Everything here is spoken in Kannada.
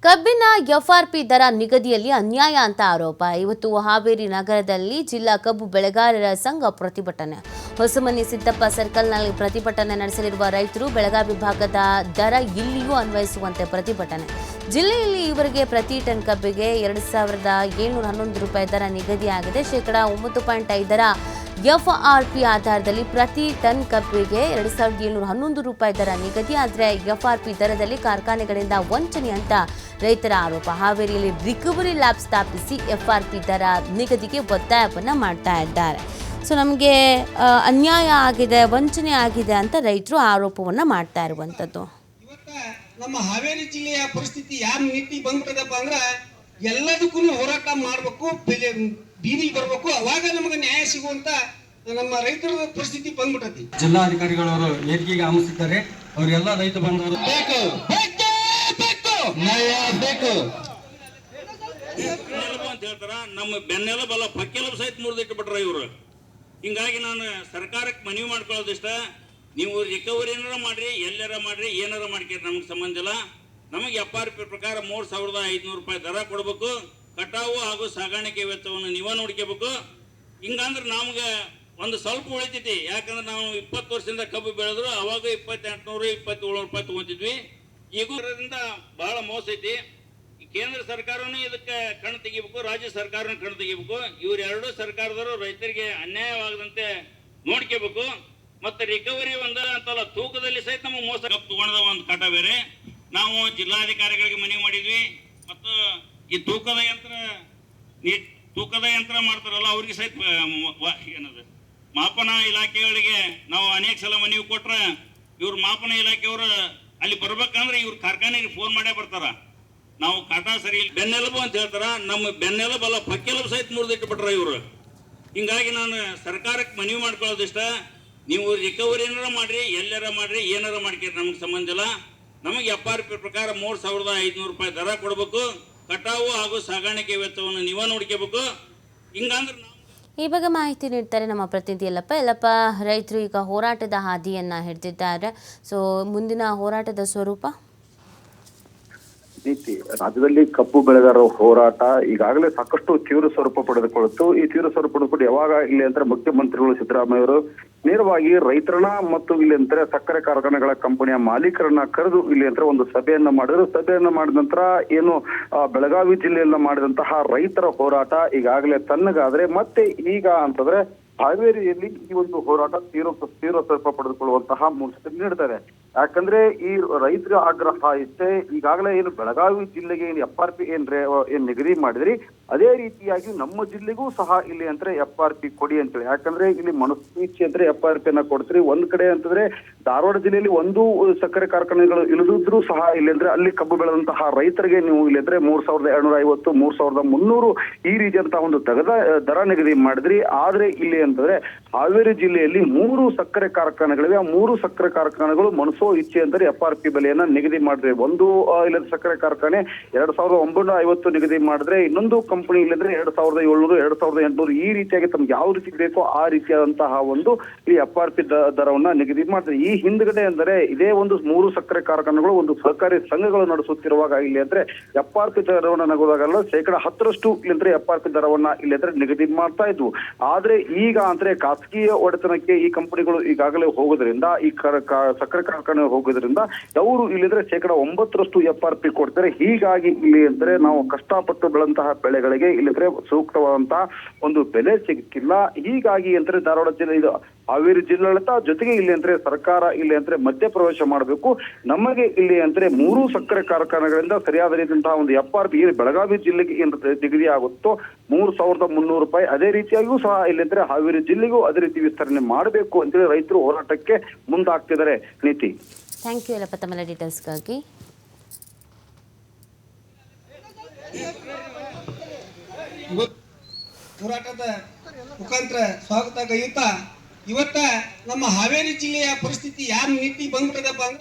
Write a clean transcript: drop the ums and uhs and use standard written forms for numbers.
ಕಬ್ಬಿನ ಎಫ್ಆರ್ಪಿ ದರ ನಿಗದಿಯಲ್ಲಿ ಅನ್ಯಾಯ ಅಂತ ಆರೋಪ. ಇವತ್ತು ಹಾವೇರಿ ನಗರದಲ್ಲಿ ಜಿಲ್ಲಾ ಕಬ್ಬು ಬೆಳೆಗಾರರ ಸಂಘ ಪ್ರತಿಭಟನೆ. ಹೊಸಮನಿ ಸಿದ್ದಪ್ಪ ಸರ್ಕಲ್ನಲ್ಲಿ ಪ್ರತಿಭಟನೆ ನಡೆಸಲಿರುವ ರೈತರು ಬೆಳಗಾವಿ ಭಾಗದ ದರ ಇಲ್ಲಿಯೂ ಅನ್ವಯಿಸುವಂತೆ ಪ್ರತಿಭಟನೆ. ಜಿಲ್ಲೆಯಲ್ಲಿ ಇವರಿಗೆ ಪ್ರತಿ ಟನ್ ಕಬ್ಬಿಗೆ 2711 ರೂಪಾಯಿ ದರ ನಿಗದಿಯಾಗಿದೆ. ಶೇಕಡಾ 9.5ರ ಎಫ್ಆರ್ಪಿ ಆಧಾರದಲ್ಲಿ ಪ್ರತಿ ಟನ್ ಕಬ್ಬಿಗೆ 2711 ರೂಪಾಯಿ ದರ ನಿಗದಿ. ಆದರೆ ಎಫ್ಆರ್ಪಿ ದರದಲ್ಲಿ ಕಾರ್ಖಾನೆಗಳಿಂದ ವಂಚನೆ ಅಂತ ರೈತರ ಆರೋಪ. ಹಾವೇರಿಯಲ್ಲಿ ರಿಕವರಿ ಲ್ಯಾಬ್ ಸ್ಥಾಪಿಸಿ ಎಫ್ಆರ್ಪಿ ದರ ನಿಗದಿಗೆ ಒತ್ತಾಯವನ್ನು ಮಾಡ್ತಾ ಇದ್ದಾರೆ. ಸೊ ನಮಗೆ ಅನ್ಯಾಯ ಆಗಿದೆ, ವಂಚನೆ ಆಗಿದೆ ಅಂತ ರೈತರು ಆರೋಪವನ್ನು ಮಾಡ್ತಾ ಇರುವಂಥದ್ದು. ನಮ್ಮ ಹಾವೇರಿ ಜಿಲ್ಲೆಯ ಪರಿಸ್ಥಿತಿ ಯಾವ ನೀತಿ ಬಂದ್ಬಿಟ್ಟದಪ್ಪ ಅಂದ್ರೆ ಎಲ್ಲದಕ್ಕೂ ಹೋರಾಟ ಮಾಡಬೇಕು, ಬೀದಿಗೆ ಬರಬೇಕು, ಅವಾಗ ನಮಗೆ ನ್ಯಾಯ ಸಿಗುವಂತ ನಮ್ಮ ರೈತರ ಪರಿಸ್ಥಿತಿ ಬಂದ್ಬಿಟ್ಟತಿ. ಜಿಲ್ಲಾಧಿಕಾರಿಗಳವರು ವೇದಿಕೆಗೆ ಆಮಿಸಿದ್ದಾರೆ. ಅವರೆಲ್ಲ ರೈತ ಬಂಧುಗಳು ನ್ಯಾಯ ಬೇಕು ಅಂತ ಹೇಳ್ತಾರ. ನಮ್ಮ ಬೆನ್ನೆಲುಬಲ್ಲ ಪಕ್ಕೆಲುಬು ಸಹಿತ ಮುರಿದಿಟ್ಟುಬಿಟ್ರ ಇವರು. ಹಿಂಗಾಗಿ ನಾನು ಸರ್ಕಾರಕ್ಕೆ ಮನವಿ ಮಾಡ್ಕೊಳ್ಳೋದಿಷ್ಟ, ನೀವು ರಿಕವರಿ ಏನಾರ ಮಾಡ್ರಿ, ಎಲ್ಲಾರ ಮಾಡ್ರಿ, ಏನಾರ ಮಾಡ್ಕೇರಿ, ನಮ್ಗೆ ಸಂಬಂಧ ಇಲ್ಲ. ನಮಗೆ ಎಫ್ಆರ್ಪಿ ಪ್ರಕಾರ 3500 ರೂಪಾಯಿ ದರ ಕೊಡಬೇಕು. ಕಟಾವು ಹಾಗೂ ಸಾಗಾಣಿಕೆ ವೆಚ್ಚವನ್ನು ನೀವ ನೋಡ್ಕೋಬೇಕು. ಹಿಂಗಂದ್ರೆ ನಮ್ಗೆ ಒಂದು ಸ್ವಲ್ಪ ಉಳಿತೈತಿ. ಯಾಕಂದ್ರೆ ನಾವು 20 ವರ್ಷದಿಂದ ಕಬ್ಬು ಬೆಳೆದ್ರು, ಅವಾಗ 2800 2700 ರೂಪಾಯಿ ತಗೊಂತಿದ್ವಿ. ಈಗ ಇದರಿಂದ ಬಹಳ ಮೋಸ ಐತಿ. ಕೇಂದ್ರ ಸರ್ಕಾರನೂ ಇದಕ್ಕೆ ಕಣ್ಣು ತೆಗಿಬೇಕು, ರಾಜ್ಯ ಸರ್ಕಾರನೂ ಕಣ್ಣು ತೆಗಿಬೇಕು. ಇವರೆರಡೂ ಸರ್ಕಾರದವರು ರೈತರಿಗೆ ಅನ್ಯಾಯವಾಗದಂತೆ ನೋಡ್ಕೋಬೇಕು. ಮತ್ತೆ ರಿಕವರಿ ಅಂತಲ್ಲ, ತೂಕದಲ್ಲಿ ಸಹಿತ ನಮಗೆ ಮೋಸ. ಕಬ್ಬು ತಗೊಂಡ ಒಂದು ಕಾಟ ಬೇರೆ. ನಾವು ಜಿಲ್ಲಾಧಿಕಾರಿಗಳಿಗೆ ಮನವಿ ಮಾಡಿದ್ವಿ. ಮತ್ತು ಈ ತೂಕದ ಯಂತ್ರ ಮಾಡ್ತಾರಲ್ಲ, ಅವ್ರಿಗೆ ಸಹಿತ ಏನದು ಮಾಪನ ಇಲಾಖೆಗಳಿಗೆ ನಾವು ಅನೇಕ ಸಲ ಮನವಿ ಕೊಟ್ರೆ, ಇವ್ರ ಮಾಪನ ಇಲಾಖೆಯವರು ಅಲ್ಲಿ ಬರ್ಬೇಕಂದ್ರೆ ಇವ್ರ ಕಾರ್ಖಾನೆಗೆ ಫೋನ್ ಮಾಡೇ ಬರ್ತಾರ. ನಾವು ಕಾಟ ಸರಿ ಇಲ್ಲ, ಬೆನ್ನೆಲುಬು ಅಂತ ಹೇಳ್ತಾರ. ನಮ್ಮ ಬೆನ್ನೆಲುಬಲ್ಲ ಪಕ್ಕೆಲುಬು ಸಹಿತ ಮುರಿದಿಟ್ಟುಬಿಟ್ರ ಇವರು. ಹಿಂಗಾಗಿ ನಾನು ಸರ್ಕಾರಕ್ಕೆ ಮನವಿ ಮಾಡ್ಕೊಳ್ಳೋದಿಷ್ಟ, ನೀವು ರಿಕವರಿ ಏನಾರ ಮಾಡ್ರಿ, ಎಲ್ಲಾರ ಮಾಡ್ರಿ, ಏನಾರ ಮಾಡ್ಕೇರಿ, ನಮ್ಗೆ ಸಂಬಂಧ ಇಲ್ಲ. ನಮಗೆ ಎಫ್ಆರ್ಪಿ ಪ್ರಕಾರ 3500 ರೂಪಾಯಿ ದರ ಕೊಡಬೇಕು. ಕಟಾವು ಹಾಗೂ ಸಾಗಾಣಿಕೆ ವೆಚ್ಚವನ್ನು ನೀವ ನೋಡ್ಕೋಬೇಕು. ಹಿಂಗಂದ್ರೆ ಈ ಬಗ್ಗೆ ಮಾಹಿತಿ ನೀಡ್ತಾರೆ ನಮ್ಮ ಪ್ರತಿನಿಧಿ ಯಲ್ಲಪ್ಪ. ರೈತರು ಈಗ ಹೋರಾಟದ ಹಾದಿಯನ್ನು ಹಿಡಿದಿದ್ದಾರೆ. ಸೊ ಮುಂದಿನ ಹೋರಾಟದ ಸ್ವರೂಪ ನೀತಿ ರಾಜ್ಯದಲ್ಲಿ ಕಬ್ಬು ಬೆಳೆಗಾರರ ಹೋರಾಟ ಈಗಾಗಲೇ ಸಾಕಷ್ಟು ತೀವ್ರ ಸ್ವರೂಪ ಪಡೆದುಕೊಳ್ಳುತ್ತು. ಈ ತೀವ್ರ ಸ್ವರೂಪ ಪಡೆದುಕೊಂಡು ಯಾವಾಗ ಇಲ್ಲಿ ಅಂದ್ರೆ ಮುಖ್ಯಮಂತ್ರಿಗಳು ಸಿದ್ದರಾಮಯ್ಯ ಅವರು ನೇರವಾಗಿ ರೈತರನ್ನ ಮತ್ತು ಇಲ್ಲಿ ಅಂದ್ರೆ ಸಕ್ಕರೆ ಕಾರ್ಖಾನೆಗಳ ಕಂಪನಿಯ ಮಾಲೀಕರನ್ನ ಕರೆದು ಇಲ್ಲಿ ಅಂದ್ರೆ ಒಂದು ಸಭೆಯನ್ನ ಮಾಡಿದ್ರು. ಸಭೆಯನ್ನ ಮಾಡಿದ ನಂತರ ಏನು ಬೆಳಗಾವಿ ಜಿಲ್ಲೆಯಲ್ಲ ಮಾಡಿದಂತಹ ರೈತರ ಹೋರಾಟ ಈಗಾಗಲೇ ತಣ್ಣಗಾದ್ರೆ ಮತ್ತೆ ಈಗ ಅಂತಂದ್ರೆ ಹಾವೇರಿಯಲ್ಲಿ ಈ ಒಂದು ಹೋರಾಟ ತೀವ್ರ ಸ್ವರೂಪ ಪಡೆದುಕೊಳ್ಳುವಂತಹ ಮುನ್ಸೂಚನೆ ನೀಡ್ತಾರೆ. ಯಾಕಂದ್ರೆ ಈ ರೈತರ ಆಗ್ರಹ ಇಷ್ಟೇ. ಈಗಾಗಲೇ ಏನು ಬೆಳಗಾವಿ ಜಿಲ್ಲೆಗೆ ಏನು ಎಫ್ಆರ್ಪಿ ಏನ್ ನಿಗದಿ ಮಾಡಿದ್ರಿ, ಅದೇ ರೀತಿಯಾಗಿ ನಮ್ಮ ಜಿಲ್ಲೆಗೂ ಸಹ ಇಲ್ಲಿ ಅಂದ್ರೆ ಎಫ್ಆರ್ಪಿ ಕೊಡಿ ಅಂತೇಳಿ. ಯಾಕಂದ್ರೆ ಇಲ್ಲಿ ಮನಸ್ಸೀಚೆ ಅಂದ್ರೆ ಎಫ್ಆರ್ಪಿ ಅನ್ನ ಕೊಡ್ತೀರಿ. ಒಂದ್ ಕಡೆ ಅಂತಂದ್ರೆ ಧಾರವಾಡ ಜಿಲ್ಲೆಯಲ್ಲಿ ಒಂದು ಸಕ್ಕರೆ ಕಾರ್ಖಾನೆಗಳು ಇಳಿದಿದ್ರು ಸಹ ಇಲ್ಲಿ ಅಂದ್ರೆ ಅಲ್ಲಿ ಕಬ್ಬು ಬೆಳೆದಂತಹ ರೈತರಿಗೆ ನೀವು ಇಲ್ಲಿ ಅಂದ್ರೆ 3250 3300 ಈ ರೀತಿಯಂತಹ ಒಂದು ದರ ನಿಗದಿ ಮಾಡಿದ್ರಿ. ಆದ್ರೆ ಇಲ್ಲಿ ಅಂತಂದ್ರೆ ಹಾವೇರಿ ಜಿಲ್ಲೆಯಲ್ಲಿ 3 ಸಕ್ಕರೆ ಕಾರ್ಖಾನೆಗಳಿವೆ. ಆ 3 ಸಕ್ಕರೆ ಕಾರ್ಖಾನೆಗಳು ಮನಸೋ ಇಚ್ಛೆ ಅಂದರೆ ಎಫ್ಆರ್ಪಿ ಬೆಲೆಯನ್ನ ನಿಗದಿ ಮಾಡಿದ್ರೆ, ಒಂದು ಇಲ್ಲದ ಸಕ್ಕರೆ ಕಾರ್ಖಾನೆ 2950 ನಿಗದಿ ಮಾಡಿದ್ರೆ, ಇನ್ನೊಂದು ಕಂಪನಿ ಇಲ್ಲಂದ್ರೆ 2700 2800 ಈ ರೀತಿಯಾಗಿ ತಮ್ಗೆ ಯಾವ ರೀತಿ ಬೇಕೋ ಆ ರೀತಿಯಾದಂತಹ ಒಂದು ಈ ಎಫ್ಆರ್ಪಿ ದರವನ್ನ ನಿಗದಿ ಮಾಡಿದ್ರೆ. ಈ ಹಿಂದ್ಗಡೆ ಅಂದರೆ ಇದೇ ಒಂದು 3 ಸಕ್ಕರೆ ಕಾರ್ಖಾನೆಗಳು ಒಂದು ಸಹಕಾರಿ ಸಂಘಗಳು ನಡೆಸುತ್ತಿರುವಾಗ ಇಲ್ಲಿ ಅಂದ್ರೆ ಎಫ್ಆರ್ಪಿ ದರವನ್ನ ನಗೋದಾಗಲ್ಲ 10% ಇಲ್ಲಂದ್ರೆ ಎಫ್ಆರ್ಪಿ ದರವನ್ನ ಇಲ್ಲಿ ಅಂದ್ರೆ ನಿಗದಿ ಮಾಡ್ತಾ ಇದ್ವು. ಆದ್ರೆ ಈಗ ಅಂದ್ರೆ ಖಾಸಗಿ ಒಡೆತನಕ್ಕೆ ಈ ಕಂಪನಿಗಳು ಈಗಾಗಲೇ ಹೋಗೋದ್ರಿಂದ, ಈ ಸಕ್ಕರೆ ಕಾರ್ಖಾನೆ ಹೋಗೋದ್ರಿಂದ ಅವರು ಇಲ್ಲಿದ್ರೆ 9% ಎಫ್ಆರ್ಪಿ ಕೊಡ್ತಾರೆ. ಹೀಗಾಗಿ ಇಲ್ಲಿ ಅಂದ್ರೆ ನಾವು ಕಷ್ಟಪಟ್ಟು ಬೆಳೆದಂತಹ ಬೆಳೆಗಳಿಗೆ ಇಲ್ಲಿದ್ರೆ ಸೂಕ್ತವಾದಂತಹ ಒಂದು ಬೆಲೆ ಸಿಕ್ಕಿಲ್ಲ. ಹೀಗಾಗಿ ಅಂದ್ರೆ ಧಾರವಾಡ ಜಿಲ್ಲೆ ಇದು ಹಾವೇರಿ ಜಿಲ್ಲಾಡಳಿತ ಜೊತೆಗೆ ಇಲ್ಲಿ ಅಂದ್ರೆ ಸರ್ಕಾರ ಇಲ್ಲಿ ಅಂದ್ರೆ ಮಧ್ಯಪ್ರವೇಶ ಮಾಡಬೇಕು. ನಮಗೆ ಇಲ್ಲಿ ಅಂದ್ರೆ 3 ಸಕ್ಕರೆ ಕಾರ್ಖಾನೆಗಳಿಂದ ಸರಿಯಾದ ರೀತಿಯಂತಹ ಒಂದು ಎಫ್ಆರ್ಪಿ ಬೆಳಗಾವಿ ಜಿಲ್ಲೆಗೆ ಏನು ನಿಗದಿ ಆಗುತ್ತೋ 3300 ರೂಪಾಯಿ ಅದೇ ರೀತಿಯಾಗಿಯೂ ಸಹ ಇಲ್ಲಿ ಅಂದ್ರೆ ಹಾವೇರಿ ಜಿಲ್ಲೆಗೂ ಅದೇ ರೀತಿ ವಿಸ್ತರಣೆ ಮಾಡಬೇಕು ಅಂತೇಳಿ ರೈತರು ಹೋರಾಟಕ್ಕೆ ಮುಂದಾಗ್ತಿದ್ದಾರೆ. ನೀತಿ, ಥ್ಯಾಂಕ್ ಯು ಯಲ್ಲಪ್ಪ ತಮ್ಮ ಡೀಟೇಲ್ಸ್ಗಾಗಿ. ಹೋರಾಟದ ಮುಖಾಂತರ ಸ್ವಾಗತ ಗೈಯುತ್ತಾ ಇವತ್ತ ನಮ್ಮ ಹಾವೇರಿ ಜಿಲ್ಲೆಯ ಪರಿಸ್ಥಿತಿ ಯಾವ ನೀತಿ ಬಂದ್ಬಿಟ್ಟದಪ್ಪ ಅಂದ್ರೆ